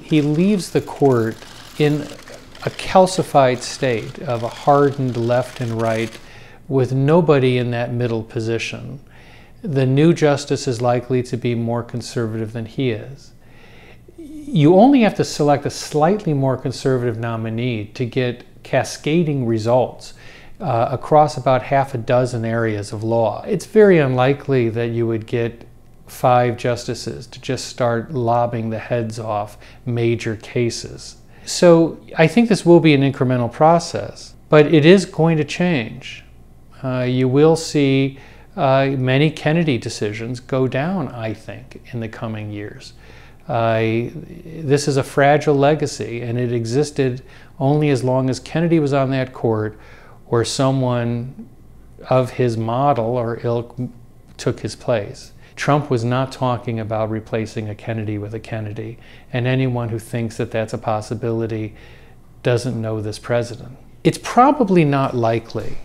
he leaves the court in a calcified state of a hardened left and right with nobody in that middle position. The new justice is likely to be more conservative than he is. You only have to select a slightly more conservative nominee to get cascading results across about half a dozen areas of law. It's very unlikely that you would get 5 justices to just start lobbing the heads off major cases. So I think this will be an incremental process, but it is going to change. You will see many Kennedy decisions go down, I think, in the coming years. This is a fragile legacy, and it existed only as long as Kennedy was on that court or someone of his model or ilk took his place. Trump was not talking about replacing a Kennedy with a Kennedy, and anyone who thinks that that's a possibility doesn't know this president. It's probably not likely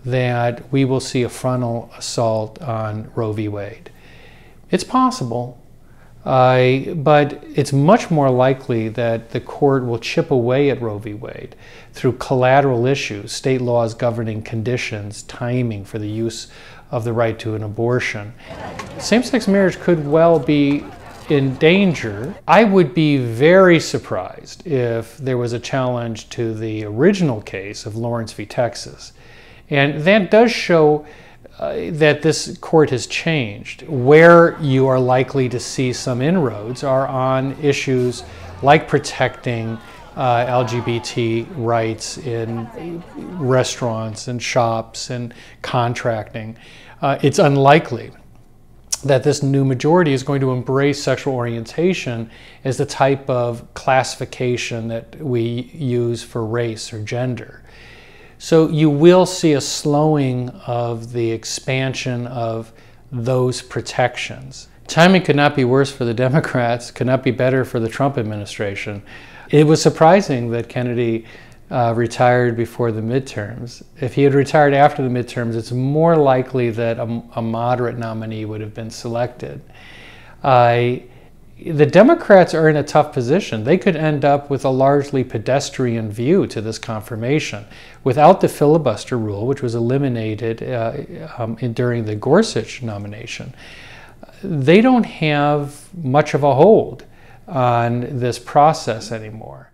that we will see a frontal assault on Roe v. Wade. It's possible, but it's much more likely that the court will chip away at Roe v. Wade through collateral issues, state laws governing conditions, timing for the use of the right to an abortion. Same-sex marriage could well be in danger. I would be very surprised if there was a challenge to the original case of Lawrence v. Texas. And that does show that this court has changed. Where you are likely to see some inroads are on issues like protecting LGBT rights in restaurants and shops and contracting. It's unlikely that this new majority is going to embrace sexual orientation as the type of classification that we use for race or gender. So you will see a slowing of the expansion of those protections. Timing could not be worse for the Democrats, could not be better for the Trump administration. It was surprising that Kennedy retired before the midterms. If he had retired after the midterms, it's more likely that a moderate nominee would have been selected. The Democrats are in a tough position. They could end up with a largely pedestrian view to this confirmation. Without the filibuster rule, which was eliminated during the Gorsuch nomination, they don't have much of a hold on this process anymore.